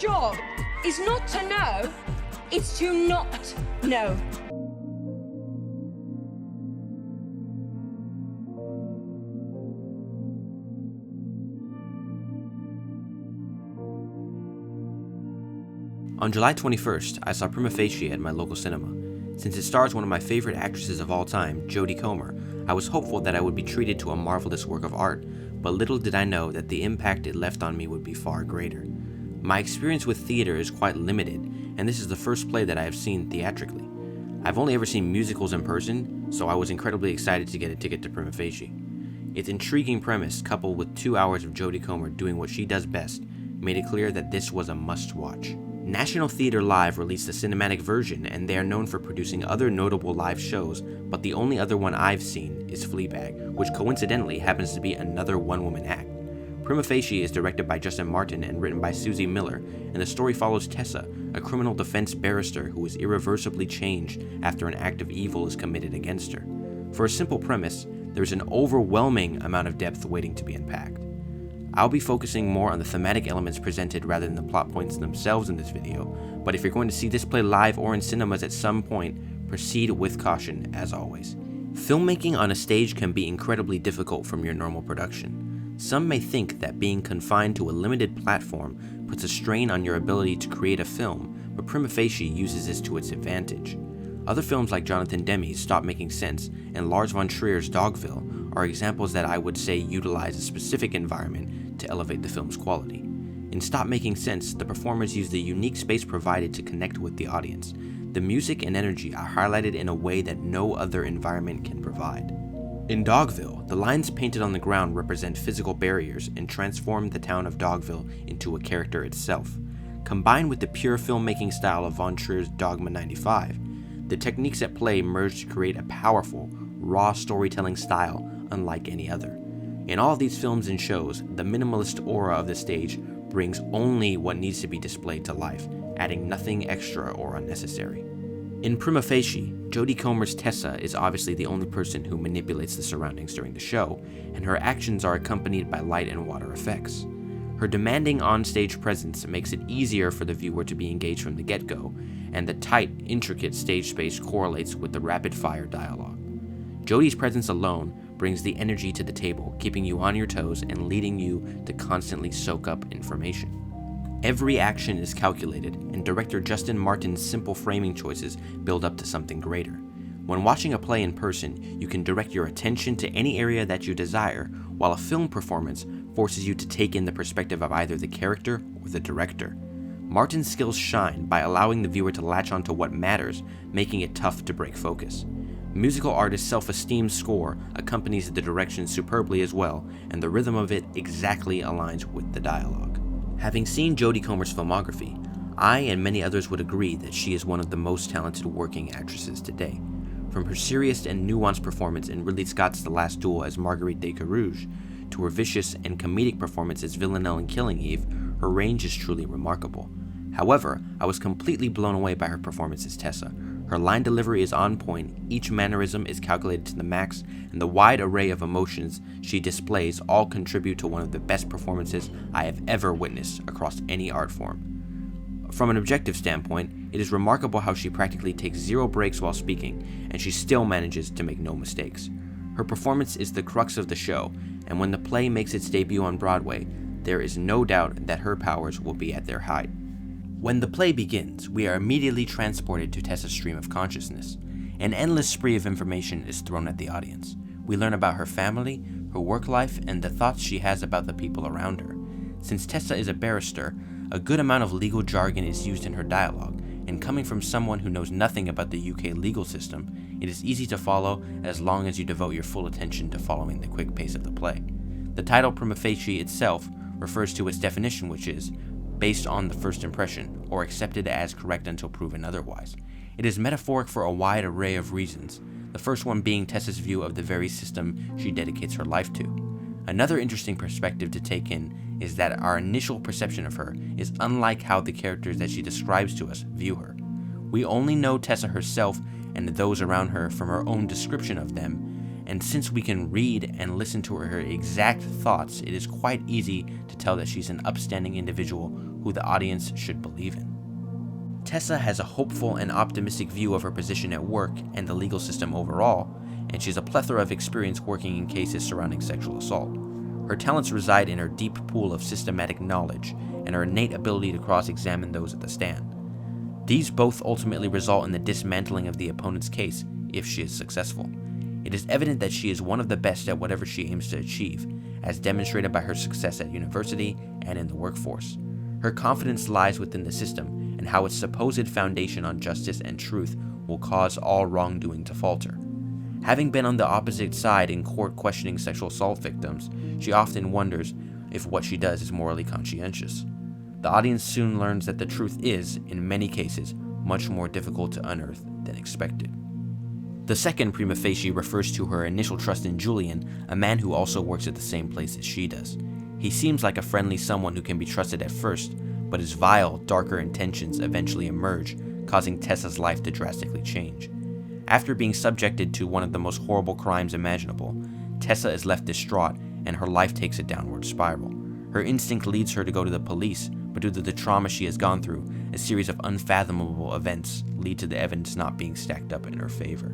job is not to know, it's to not know. On July 21st, I saw Prima Facie at my local cinema. Since it stars one of my favorite actresses of all time, Jodie Comer, I was hopeful that I would be treated to a marvelous work of art, but little did I know that the impact it left on me would be far greater. My experience with theater is quite limited, and this is the first play that I have seen theatrically. I've only ever seen musicals in person, so I was incredibly excited to get a ticket to Prima Facie. Its intriguing premise, coupled with 2 hours of Jodie Comer doing what she does best, made it clear that this was a must-watch. National Theatre Live released a cinematic version, and they are known for producing other notable live shows, but the only other one I've seen is Fleabag, which coincidentally happens to be another one-woman act. Prima Facie is directed by Justin Martin and written by Suzie Miller, and the story follows Tessa, a criminal defense barrister who is irreversibly changed after an act of evil is committed against her. For a simple premise, there is an overwhelming amount of depth waiting to be unpacked. I'll be focusing more on the thematic elements presented rather than the plot points themselves in this video, but if you're going to see this play live or in cinemas at some point, proceed with caution as always. Filmmaking on a stage can be incredibly difficult from your normal production. Some may think that being confined to a limited platform puts a strain on your ability to create a film, but Prima Facie uses this to its advantage. Other films like Jonathan Demme's Stop Making Sense and Lars von Trier's Dogville are examples that I would say utilize a specific environment to elevate the film's quality. In Stop Making Sense, the performers use the unique space provided to connect with the audience. The music and energy are highlighted in a way that no other environment can provide. In Dogville, the lines painted on the ground represent physical barriers and transform the town of Dogville into a character itself. Combined with the pure filmmaking style of von Trier's Dogma 95, the techniques at play merge to create a powerful, raw storytelling style unlike any other. In all of these films and shows, the minimalist aura of the stage brings only what needs to be displayed to life, adding nothing extra or unnecessary. In Prima Facie, Jodie Comer's Tessa is obviously the only person who manipulates the surroundings during the show, and her actions are accompanied by light and water effects. Her demanding on-stage presence makes it easier for the viewer to be engaged from the get-go, and the tight, intricate stage space correlates with the rapid-fire dialogue. Jodie's presence alone brings the energy to the table, keeping you on your toes and leading you to constantly soak up information. Every action is calculated, and director Justin Martin's simple framing choices build up to something greater. When watching a play in person, you can direct your attention to any area that you desire, while a film performance forces you to take in the perspective of either the character or the director. Martin's skills shine by allowing the viewer to latch onto what matters, making it tough to break focus. Musical artist's self-esteem score accompanies the direction superbly as well, and the rhythm of it exactly aligns with the dialogue. Having seen Jodie Comer's filmography, I and many others would agree that she is one of the most talented working actresses today. From her serious and nuanced performance in Ridley Scott's The Last Duel as Marguerite de Carouge, to her vicious and comedic performance as Villanelle in Killing Eve, her range is truly remarkable. However, I was completely blown away by her performance as Tessa. Her line delivery is on point, each mannerism is calculated to the max, and the wide array of emotions she displays all contribute to one of the best performances I have ever witnessed across any art form. From an objective standpoint, it is remarkable how she practically takes zero breaks while speaking, and she still manages to make no mistakes. Her performance is the crux of the show, and when the play makes its debut on Broadway, there is no doubt that her powers will be at their height. When the play begins, we are immediately transported to Tessa's stream of consciousness. An endless spree of information is thrown at the audience. We learn about her family, her work life, and the thoughts she has about the people around her. Since Tessa is a barrister, a good amount of legal jargon is used in her dialogue, and coming from someone who knows nothing about the UK legal system, it is easy to follow as long as you devote your full attention to following the quick pace of the play. The title Prima Facie itself refers to its definition, which is based on the first impression, or accepted as correct until proven otherwise. It is metaphoric for a wide array of reasons, the first one being Tessa's view of the very system she dedicates her life to. Another interesting perspective to take in is that our initial perception of her is unlike how the characters that she describes to us view her. We only know Tessa herself and those around her from her own description of them, and since we can read and listen to her exact thoughts, it is quite easy to tell that she's an upstanding individual who the audience should believe in. Tessa has a hopeful and optimistic view of her position at work and the legal system overall, and she has a plethora of experience working in cases surrounding sexual assault. Her talents reside in her deep pool of systematic knowledge and her innate ability to cross-examine those at the stand. These both ultimately result in the dismantling of the opponent's case if she is successful. It is evident that she is one of the best at whatever she aims to achieve, as demonstrated by her success at university and in the workforce. Her confidence lies within the system and how its supposed foundation on justice and truth will cause all wrongdoing to falter. Having been on the opposite side in court questioning sexual assault victims, she often wonders if what she does is morally conscientious. The audience soon learns that the truth is, in many cases, much more difficult to unearth than expected. The second prima facie refers to her initial trust in Julian, a man who also works at the same place as she does. He seems like a friendly someone who can be trusted at first, but his vile, darker intentions eventually emerge, causing Tessa's life to drastically change. After being subjected to one of the most horrible crimes imaginable, Tessa is left distraught and her life takes a downward spiral. Her instinct leads her to go to the police, but due to the trauma she has gone through, a series of unfathomable events lead to the evidence not being stacked up in her favor.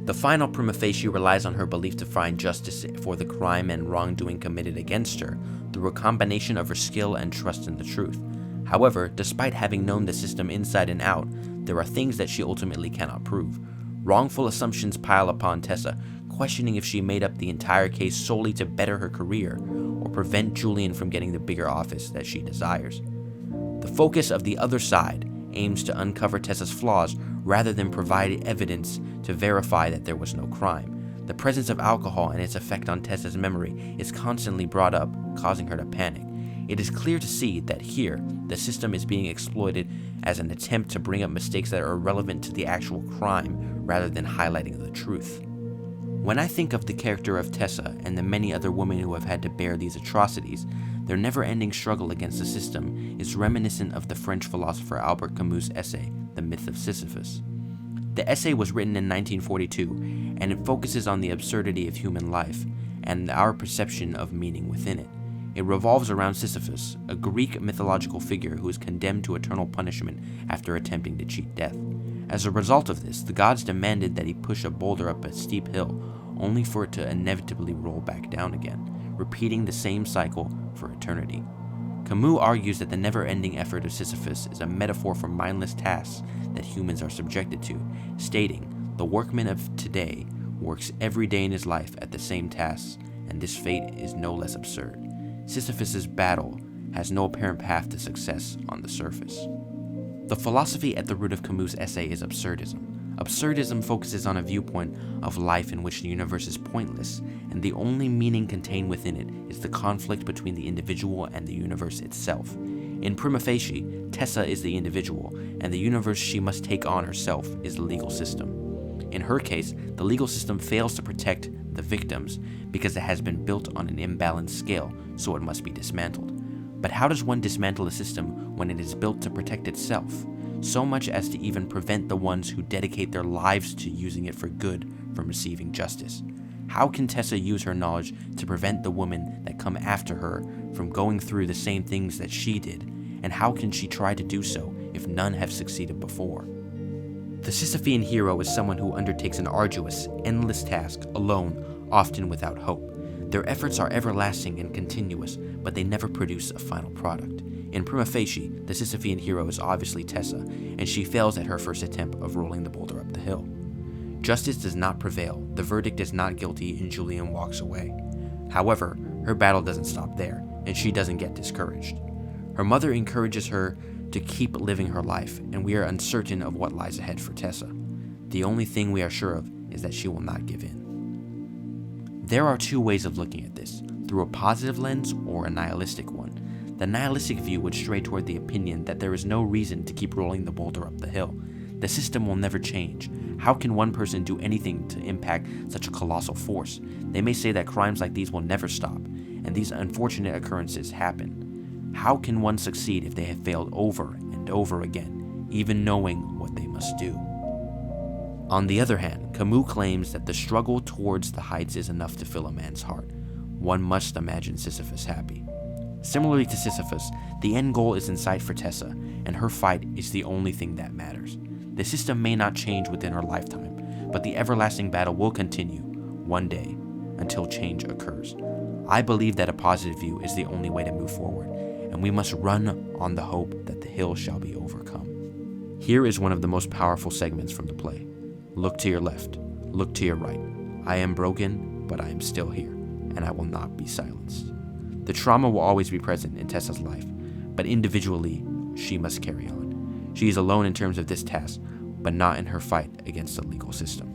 The final prima facie relies on her belief to find justice for the crime and wrongdoing committed against her through a combination of her skill and trust in the truth. However, despite having known the system inside and out, there are things that she ultimately cannot prove. Wrongful assumptions pile upon Tessa, questioning if she made up the entire case solely to better her career or prevent Julian from getting the bigger office that she desires. The focus of the other side aims to uncover Tessa's flaws rather than provide evidence to verify that there was no crime. The presence of alcohol and its effect on Tessa's memory is constantly brought up, causing her to panic. It is clear to see that here, the system is being exploited as an attempt to bring up mistakes that are irrelevant to the actual crime rather than highlighting the truth. When I think of the character of Tessa and the many other women who have had to bear these atrocities, their never-ending struggle against the system is reminiscent of the French philosopher Albert Camus' essay, The Myth of Sisyphus. The essay was written in 1942, and it focuses on the absurdity of human life and our perception of meaning within it. It revolves around Sisyphus, a Greek mythological figure who is condemned to eternal punishment after attempting to cheat death. As a result of this, the gods demanded that he push a boulder up a steep hill, only for it to inevitably roll back down again, repeating the same cycle for eternity. Camus argues that the never-ending effort of Sisyphus is a metaphor for mindless tasks that humans are subjected to, stating, "The workman of today works every day in his life at the same tasks, and this fate is no less absurd. Sisyphus's battle has no apparent path to success on the surface." The philosophy at the root of Camus' essay is absurdism. Absurdism focuses on a viewpoint of life in which the universe is pointless, and the only meaning contained within it is the conflict between the individual and the universe itself. In Prima Facie, Tessa is the individual, and the universe she must take on herself is the legal system. In her case, the legal system fails to protect the victims because it has been built on an imbalanced scale, so it must be dismantled. But how does one dismantle a system when it is built to protect itself, so much as to even prevent the ones who dedicate their lives to using it for good from receiving justice? How can Tessa use her knowledge to prevent the women that come after her from going through the same things that she did, and how can she try to do so if none have succeeded before? The Sisyphean hero is someone who undertakes an arduous, endless task alone, often without hope. Their efforts are everlasting and continuous, but they never produce a final product. In Prima Facie, the Sisyphean hero is obviously Tessa, and she fails at her first attempt of rolling the boulder up the hill. Justice does not prevail, the verdict is not guilty, and Julian walks away. However, her battle doesn't stop there, and she doesn't get discouraged. Her mother encourages her to keep living her life, and we are uncertain of what lies ahead for Tessa. The only thing we are sure of is that she will not give in. There are two ways of looking at this, through a positive lens or a nihilistic one. The nihilistic view would stray toward the opinion that there is no reason to keep rolling the boulder up the hill. The system will never change. How can one person do anything to impact such a colossal force? They may say that crimes like these will never stop, and these unfortunate occurrences happen. How can one succeed if they have failed over and over again, even knowing what they must do? On the other hand, Camus claims that the struggle towards the heights is enough to fill a man's heart. One must imagine Sisyphus happy. Similarly to Sisyphus, the end goal is in sight for Tessa, and her fight is the only thing that matters. The system may not change within her lifetime, but the everlasting battle will continue, one day, until change occurs. I believe that a positive view is the only way to move forward, and we must run on the hope that the hill shall be overcome. Here is one of the most powerful segments from the play. Look to your left, look to your right. I am broken, but I am still here, and I will not be silenced. The trauma will always be present in Tessa's life, but individually, she must carry on. She is alone in terms of this task, but not in her fight against the legal system.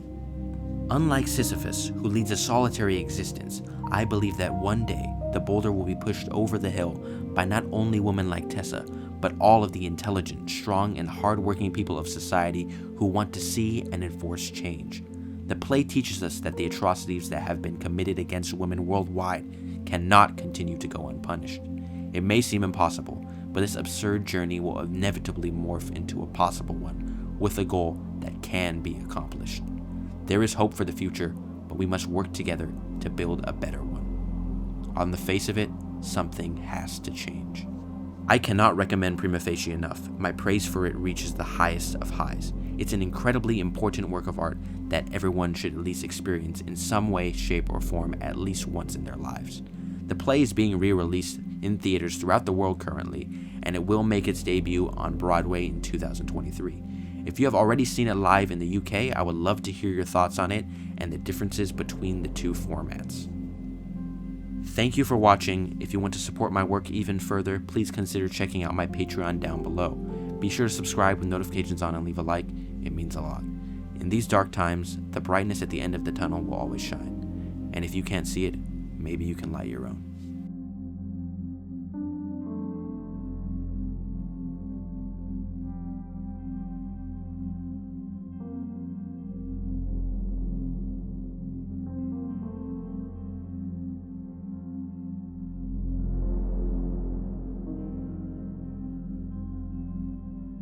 Unlike Sisyphus, who leads a solitary existence, I believe that one day the boulder will be pushed over the hill by not only women like Tessa, but all of the intelligent, strong, and hardworking people of society who want to see and enforce change. The play teaches us that the atrocities that have been committed against women worldwide cannot continue to go unpunished. It may seem impossible, but this absurd journey will inevitably morph into a possible one, with a goal that can be accomplished. There is hope for the future, but we must work together to build a better one. On the face of it, something has to change. I cannot recommend Prima Facie enough. My praise for it reaches the highest of highs. It's an incredibly important work of art that everyone should at least experience in some way, shape, or form at least once in their lives. The play is being re-released in theaters throughout the world currently, and it will make its debut on Broadway in 2023. If you have already seen it live in the UK, I would love to hear your thoughts on it and the differences between the two formats. Thank you for watching. If you want to support my work even further, please consider checking out my Patreon down below. Be sure to subscribe with notifications on and leave a like. It means a lot. In these dark times, the brightness at the end of the tunnel will always shine. And if you can't see it, maybe you can light your own.